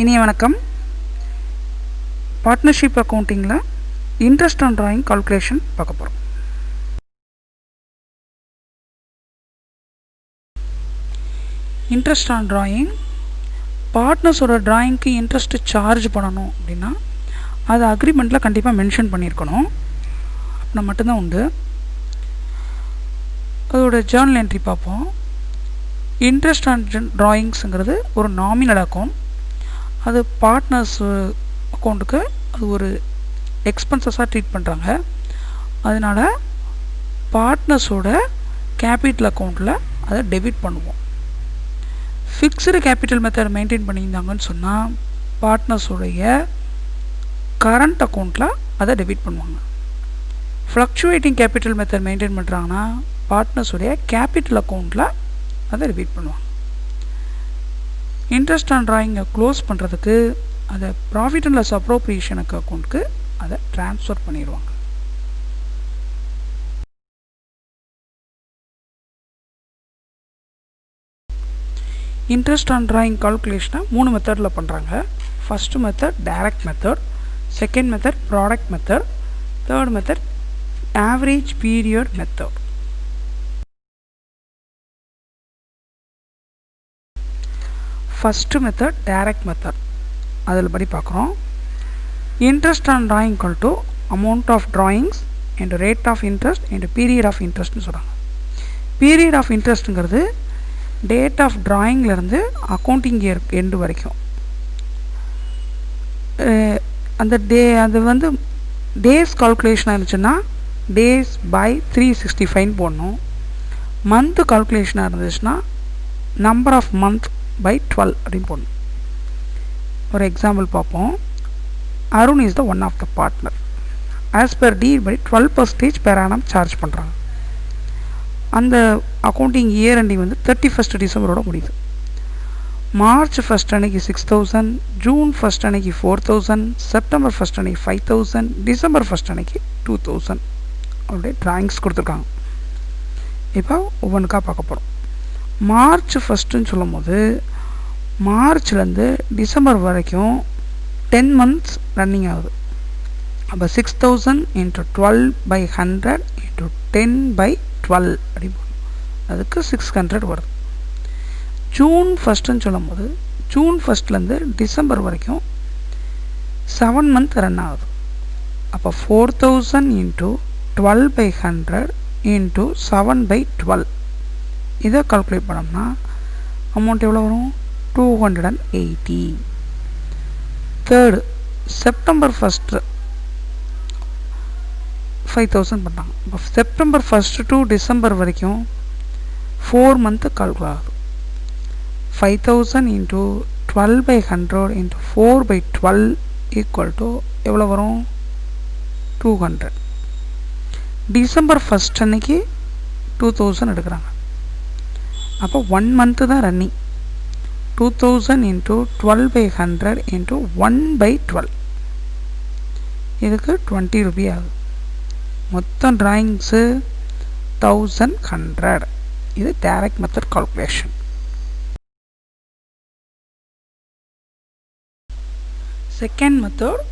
இனிய வணக்கம். பார்ட்னர்ஷிப் அக்கௌண்டிங்கில் இன்ட்ரெஸ்ட் ஆன் டிராயிங் கால்குலேஷன் பார்க்க போகிறோம். இன்ட்ரெஸ்ட் ஆன் டிராயிங், பார்ட்னர்ஸோட டிராயிங்க்கு இன்ட்ரெஸ்ட்டு சார்ஜ் பண்ணணும் அப்படின்னா அது அக்ரிமெண்ட்டில் கண்டிப்பாக மென்ஷன் பண்ணியிருக்கணும். அப்படின்னா மட்டும்தான் உண்டு. அதோட ஜேர்னல் என்ட்ரி பார்ப்போம். இன்ட்ரெஸ்ட் ஆன் டிராயிங்ஸுங்கிறது ஒரு நாமினல் அக்கௌண்ட். அது பார்ட்னர்ஸ் அக்கௌண்ட்டுக்கு அது ஒரு எக்ஸ்பென்சஸாக ட்ரீட் பண்ணுறாங்க. அதனால் பார்ட்னர்ஸோட கேபிட்டல் அக்கௌண்ட்டில் அதை டெபிட் பண்ணுவோம். ஃபிக்ஸ்டு கேபிட்டல் மெத்தட் மெயின்டைன் பண்ணியிருந்தாங்கன்னு சொன்னால் பார்ட்னர்ஸோடைய கரண்ட் அக்கௌண்ட்டில் அதை டெபிட் பண்ணுவாங்க. ஃப்ளக்சுவேட்டிங் கேபிட்டல் மெத்தட் மெயின்டைன் பண்ணுறாங்கன்னா பார்ட்னர்ஸோடைய கேபிட்டல் அக்கௌண்ட்டில் அதை டெபிட் பண்ணுவாங்க. இன்ட்ரெஸ்ட் ஆன் டிராயிங்கை க்ளோஸ் பண்ணுறதுக்கு அதை ப்ராஃபிட் அண்ட் லாஸ் அப்ரோப்ரியேஷன் அக்கௌண்ட்டுக்கு அதை ட்ரான்ஸ்ஃபர் பண்ணிடுவாங்க. இன்ட்ரெஸ்ட் ஆன் டிராயிங் கால்குலேஷனை 3 மெத்தடில் பண்ணுறாங்க. First method direct method, second method product method, third method average period method. First method direct method, அதில் படி பார்க்குறோம். Interest on drawing equal to amount of drawings and rate of interest and period of இன்ட்ரெஸ்ட்னு சொல்கிறாங்க. Period of இன்ட்ரெஸ்ட்டுங்கிறது date of டிராயிங்லேருந்து accounting year end வரைக்கும். அது வந்து டேஸ் கால்குலேஷனாக இருந்துச்சுன்னா டேஸ் பை 365 போடணும். மந்த்து கால்குலேஷனாக இருந்துச்சுன்னா நம்பர் ஆஃப் மந்த் பை 12 அப்படின்னு போடணும். ஒரு எக்ஸாம்பிள் பார்ப்போம். Arun is the one of the partner. As per deed படி 12% பெர் ஆனம் சார்ஜ் பண்ணுறாங்க. அந்த அக்கௌண்டிங் இயர் எண்டிங் வந்து 31 டிசம்பரோட முடியுது. மார்ச் 1 அன்னைக்கு 6000, ஜூன் 1 அன்னைக்கு 4000, செப்டம்பர் 1 அன்னைக்கு 5000, டிசம்பர் 1 அன்னைக்கு 2000 அப்படியே டிராயிங்ஸ் கொடுத்துருக்காங்க. இப்போ ஒவ்வொன்றுக்காக பார்க்க போகிறோம். மார்ச் 1ன்னு சொல்லும் போது மார்ச்லேருந்து டிசம்பர் வரைக்கும் 10 months ரன்னிங் ஆகுது. அப்போ 6000 × 12/100 × 10/12 அப்படி போடும். அதுக்கு 600 வருது. ஜூன் 1ன்னு சொல்லும் போது ஜூன் 1லேருந்து டிசம்பர் வரைக்கும் 7 months ரன் ஆகுது. அப்போ 4000 × 12/100 × 7/12 இதை கால்குலேட் பண்ணோம்னா அமௌண்ட் எவ்வளோ வரும்? 280. தேர்டு செப்டம்பர் 1 5000 பண்ணாங்க. இப்போ செப்டம்பர் 1 டு டிசம்பர் வரைக்கும் 4 months கால்குலேட் ஆகுது. 5000 × 12/100 × 4/12 ஈக்குவல் டு எவ்வளோ வரும்? 200. டிசம்பர் 1 அன்னைக்கு 2000 எடுக்கிறாங்க. அப்போ 1 month தான் ரன்னிங். 2000 × 12/100 × 1/12 இதுக்கு 20 ரூபி ஆகுது. மொத்தம் டிராயிங்ஸு 1100. இது direct method calculation. Second method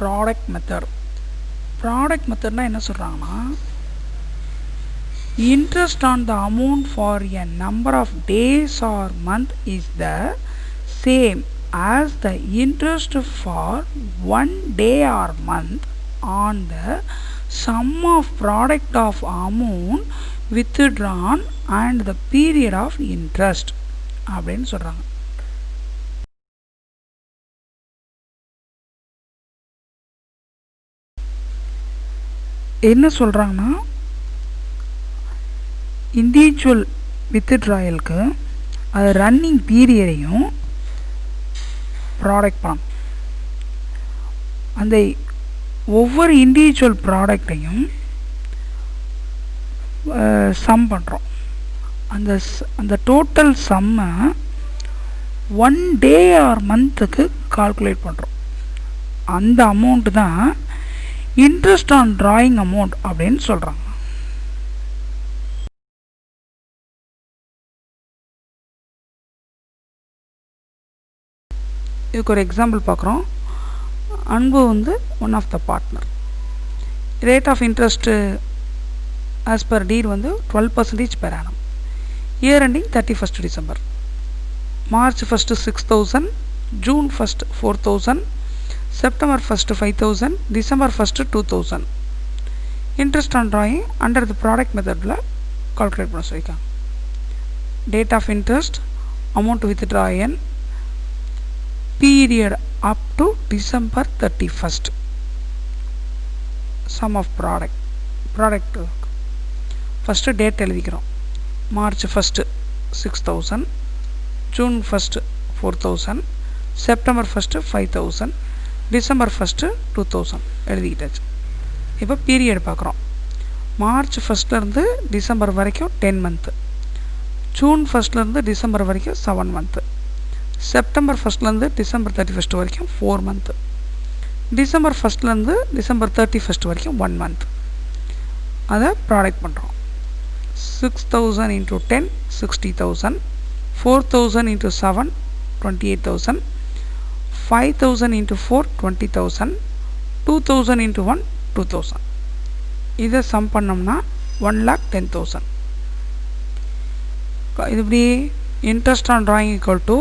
product method. Product மெத்தட்னா என்ன சொல்கிறாங்கன்னா, interest on the amount for a number of days or month is the same as the interest for one day or month on the sum of product of amount withdrawn and the period of interest அப்படின்னு சொல்கிறாங்க. என்ன சொல்கிறாங்கன்னா, individual வித்ட்ராயலுக்கு அது running பீரியடையும் product பண்ணணும். அந்த ஒவ்வொரு individual ப்ராடக்டையும் some பண்ணுறோம். அந்த டோட்டல் சம்மை 1 day ஆர் மந்த்துக்கு கால்குலேட் பண்ணுறோம். அந்த அமௌண்ட்டு தான் இன்ட்ரெஸ்ட் ஆன் டிராயிங் அமௌண்ட் அப்படின்னு சொல்கிறாங்க. இதுக்கு ஒரு எக்ஸாம்பிள் பார்க்குறோம். அன்பு வந்து one of the partner. Rate of interest as per deed வந்து 12% per annum. Year ending 31st December. March 1st 6,000, June 1st 4,000, September 1st 5,000, December 1st 2,000. Interest on drawing under the product method calculate பண்ண சொல்லிருக்காங்க. Date of interest, amount withdrawn, period up to December 31st. Sum of product first date எழுதிக்கிறோம். March 1st 6,000, June 1st 4,000, September 1st 5,000, December 1st 2,000 எழுதிக்கிட்டாச்சு. இப்போ period பார்க்குறோம். March ஃபஸ்ட்லேருந்து December வரைக்கும் 10 month, June ஃபஸ்ட்லேருந்து December வரைக்கும் 7 month, September ஃபஸ்ட்லேருந்து December 31st வரைக்கும் 4 month, December ஃபஸ்ட்லேருந்து டிசம்பர் 31st வரைக்கும் 1 மந்த். அதை ப்ராடக்ட் பண்ணுறோம். 6,000 into 10 60,000, 4,000 into 7 28,000, 5,000 into 4 20,000, 2,000 into 1 2,000. இதை சம் பண்ணோம்னா 1,10,000. இது இப்படி interest on drawing equal to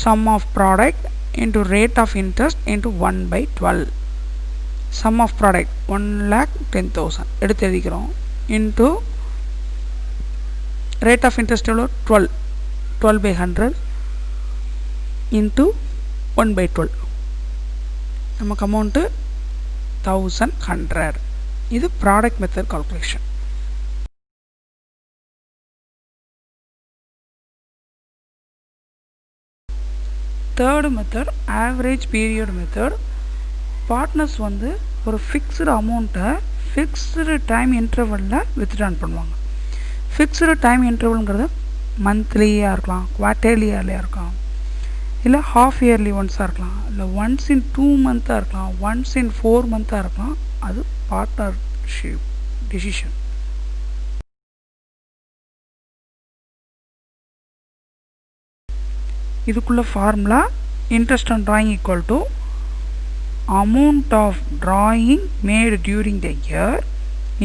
sum of product into rate of interest into 1/12. sum of product 1,10,000 எடுத்து எழுதிக்கிறோம். into rate of interest எவ்வளோ 12/100 into 1/12. நமக்கு அமௌண்ட்டு 1,100. இது product method calculation. Third method average period method. Partners வந்து ஒரு fixed அமௌண்ட்டை fixed time இன்டர்வலில் withdrawn பண்ணுவாங்க. Fixed time இன்டர்வல்ங்கிறது மந்த்லியாக இருக்கலாம், குவார்ட்டர்லியாக இருக்கலாம், இல்லை ஹாஃப் இயர்லி ஒன்ஸாக இருக்கலாம், இல்லை ஒன்ஸ் இன் 2 மந்த்தாக இருக்கலாம், ஒன்ஸ் இன் 4 மந்த்தாக இருக்கலாம். அது பார்ட்னர்ஷிப் டிசிஷன். இதுக்குள்ள formula interest on drawing equal to amount of drawing made during the year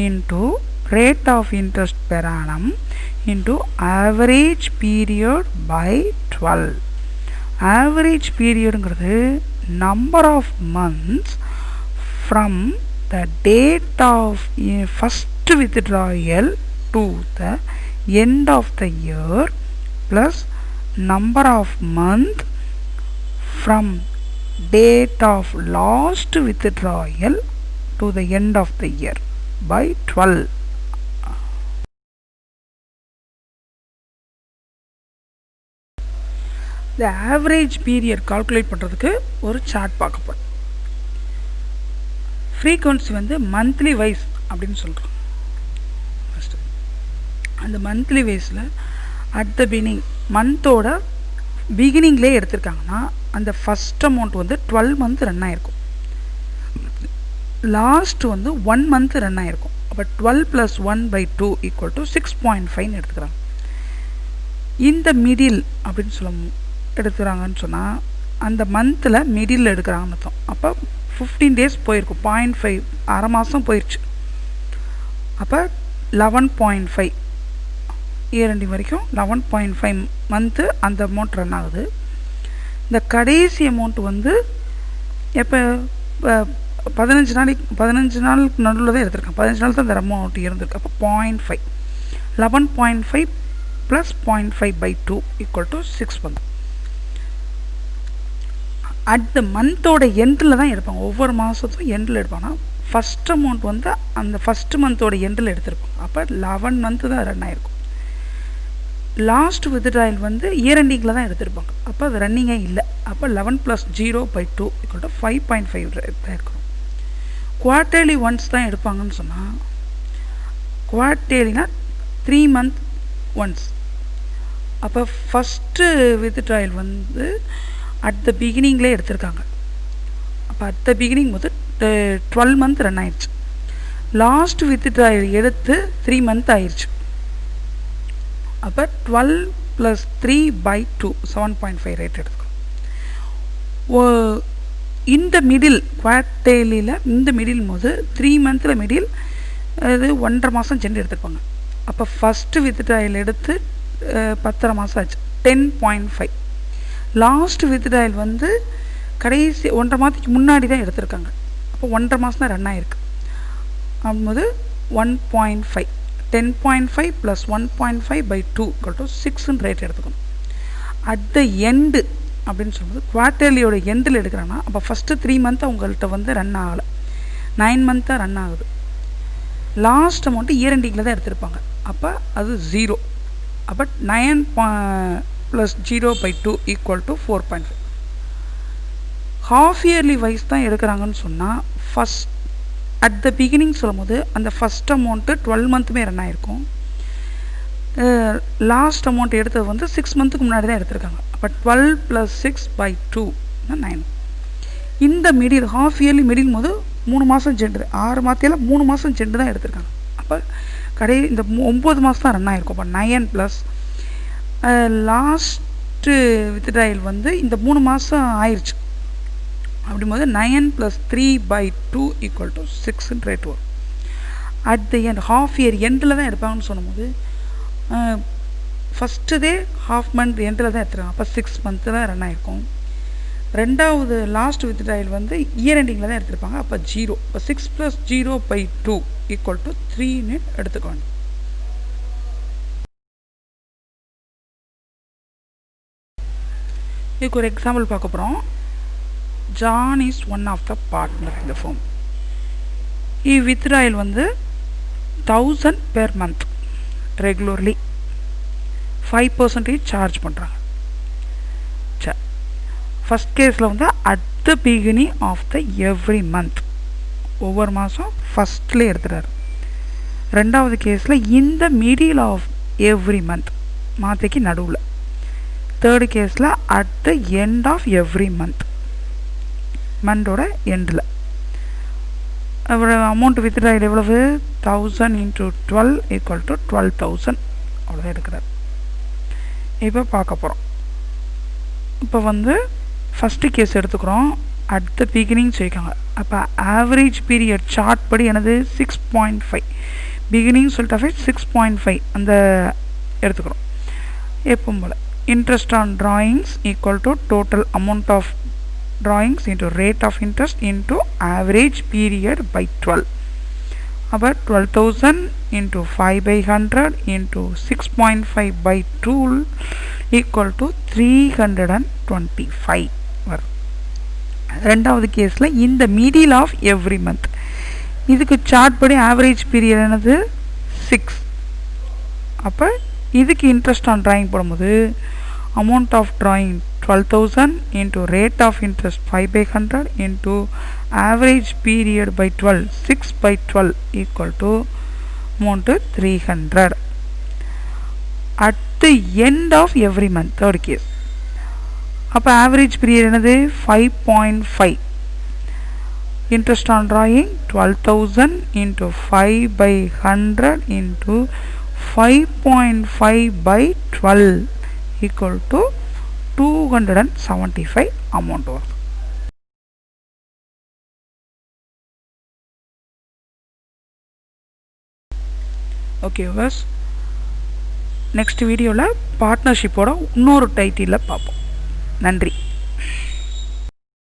into rate of interest per annum into average period by 12. average periodங்கிறது number of months from the date of first withdrawal to the end of the year plus number of month from date of last withdrawal to the end of the year by 12. the average period calculate பண்ணுறதுக்கு ஒரு chart பார்க்கப்படும். Frequency வந்து monthly wise அப்படின்னு சொல்கிறோம். First அந்த monthly வைஸில் at the beginning மந்தோட பிகினிங்லேயே எடுத்திருக்காங்கன்னா அந்த first amount வந்து 12 மந்த் ரன் ஆகிருக்கும். லாஸ்ட் வந்து 1 மந்த் ரன் ஆகிருக்கும். அப்போ 12 + 1/2 = 6.5 எடுத்துக்கிறாங்க. இந்த மிடில் அப்படின்னு சொல்ல எடுத்துக்கிறாங்கன்னு சொன்னால் அந்த மந்தில் மிடில் எடுக்கிறாங்கன்னு அர்த்தம். அப்போ 15 days போயிருக்கும், 0.5 அரை மாதம் போயிடுச்சு. அப்போ 11.5 இயர் எண்டிங் வரைக்கும் 11.5 மந்த்து அந்த அமௌண்ட் ரன் ஆகுது. இந்த கடைசி அமௌண்ட் வந்து எப்போ 15 நாளுக்கு நடுவில் தான் எடுத்திருக்கேன். 15 நாள் தான் அந்த அமௌண்ட் இருந்திருக்கு. அப்போ 0.5 11.5 + 0.5/2 = 6 மந்த். அட் த மந்தோட எண்டில் தான் எடுப்பாங்க. ஒவ்வொரு மாதத்தும் எண்டில் எடுப்பாங்கன்னா ஃபஸ்ட் அமௌண்ட் வந்து அந்த ஃபஸ்ட் மந்தோட எண்டில் எடுத்திருப்பாங்க. அப்போ 11 மந்த்து தான் ரன் ஆகிருக்கும். லாஸ்ட் வித்ட்ராயல் வந்து இயர் எண்டிங்கில் தான் எடுத்திருப்பாங்க. அப்போ அது ரன்னிங்கே இல்லை. அப்போ 11 + 0/2 = 5.5 தான் இருக்கணும். குவார்ட்டர்லி ஒன்ஸ் தான் எடுப்பாங்கன்னு சொன்னால் குவார்ட்டர்லினா 3 month ஒன்ஸ். அப்போ ஃபஸ்ட்டு வித்ட்ராயல் வந்து அட் த பிகினிங்லேயே எடுத்திருக்காங்க. அப்போ அட் த பிகினிங் வந்து 12 மந்த் ரன் ஆயிடுச்சு. லாஸ்ட் வித்ட்ராயல் எடுத்து 3 மந்த் ஆயிடுச்சு. அப்போ 12 + 3/2 7.5 ரேட் எடுத்துக்கணும். இந்த மிடில் குவார்டர்லியில் இந்த மிடில் போது 3 மந்தில் மிடில் அது 1.5 மாதம் சென்று எடுத்துப்பாங்க. அப்போ ஃபஸ்ட்டு வித்ட்ராயல் எடுத்து 10.5 மாதம் ஆச்சு, 10.5. லாஸ்ட் வித்ட்ராயல் வந்து கடைசி 1.5 மாதத்துக்கு முன்னாடி தான் எடுத்திருக்காங்க. அப்போ 1.5 மாதம் தான் ரன் ஆகிருக்கு. அப்போது 1.5 10.5 + 1.5/2 = 6ன்னு ரேட் எடுத்துக்கணும். அட் த எண்டு அப்படின்னு சொல்லும்போது குவார்டர்லியோட எண்டில் எடுக்கிறாங்கன்னா அப்போ ஃபஸ்ட்டு 3 மந்த் அவங்கள்ட்ட வந்து ரன் ஆகலை, 9 மந்த் தான் ரன் ஆகுது. லாஸ்ட் அமௌண்ட்டு இயர் எண்டிங்கில் தான் எடுத்திருப்பாங்க. அப்போ அது 0. அப்போ 9 + 0/2 = 4.5. ஹாஃப் இயர்லி வைஸ் தான் எடுக்கிறாங்கன்னு சொன்னால் ஃபஸ்ட் அட் த பிகினிங் சொல்லும் போது அந்த ஃபஸ்ட் அமௌண்ட்டு 12 மந்த்துமே ரன் ஆகிருக்கும். லாஸ்ட் அமௌண்ட் எடுத்தது வந்து 6 மந்த்துக்கு முன்னாடி தான் எடுத்திருக்காங்க. அப்போ 12 + 6/2 9. இந்த மிடில் ஹாஃப் இயர்லி மிடில் போது 3 மாதம் சென்று 6 மாதத்தில் 3 மாதம் சென்று தான் எடுத்திருக்காங்க. அப்போ இந்த 9 மாதம் தான் ரன் ஆகிருக்கும். அப்போ 9 + லாஸ்ட்டு வித்ட்ராயல் வந்து இந்த 3 மாதம் ஆயிடுச்சு. அப்படிங்கும்போது 9 + 3/2 = 6ன்னு ரேட் வரும். At the end half year எண்டில் தான் எடுப்பாங்கன்னு சொல்லும்போது ஃபஸ்ட்டுதே ஹாஃப் மந்த் எண்டில் தான் எடுத்துருக்காங்க. அப்போ 6 மந்த்து தான் ரன் ஆகிருக்கும். ரெண்டாவது லாஸ்ட் வித்ட்ராயல் வந்து இயர் எண்டிங்கில் தான் எடுத்திருப்பாங்க. அப்போ 0. இப்போ 6 + 0/2 = 3ன்னு எடுத்துக்கணும். இதுக்கு ஒரு எக்ஸாம்பிள் பார்க்க போகிறோம். John is one of the partner in the firm. withdrawal வந்து 1000 per month regularly 5% சார்ஜ் பண்ணுறாங்க. சரி, ஃபஸ்ட் கேஸில் வந்து at the beginning of the every month, ஒவ்வொரு மாதம் ஃபஸ்ட்லேயே எடுத்துகிறாரு. ரெண்டாவது கேஸில் இந்த மிடில் ஆஃப் எவ்ரி மந்த், மாதத்துக்கு நடுவில். தேர்டு கேஸில் at the end of every month, மந்தோட எண்டில். அமௌண்ட் வித்ட்ராயல் எவ்வளவு? 1000 × 12 = 12,000. அவ்வளோதான் எடுக்கிறார். இப்போ பார்க்க போகிறோம். இப்போ வந்து ஃபஸ்ட்டு கேஸ் எடுத்துக்கிறோம். அட் த பிகினிங் சொல்லியிருக்காங்க. அப்போ ஆவரேஜ் பீரியட் சார்ட் படி எனது 6.5, பிகினிங் சொல்லிட்டாவே 6.5 அந்த எடுத்துக்கிறோம். எப்பவும் போல் interest on drawings = total amount of drawings into rate of interest into average period by 12. About 12,000 into 5/100 into 6.5/2 = 325 வரும். ரெண்டாவது கேஸில் இந்த மிடில் ஆஃப் எவ்ரி மந்த், இதுக்கு சார்ட் படி ஆவரேஜ் பீரியட் என்னது 6. அப்போ இதுக்கு இன்ட்ரெஸ்ட் ஆன் ட்ராயிங் போடும்போது amount of drawing 12,000 into rate of interest 5/100 into average period by 12, 6/12 = amount 300. At the end of every month, third case. அப்போ average period என்னது 5.5. interest on drawing 12,000 into 5/100 into 5.5/12 = 275 amount வரும். Okay viewers, next வீடியோவில் பார்ட்னர்ஷிப்போட இன்னொரு டைட்டிலில் பார்ப்போம். நன்றி.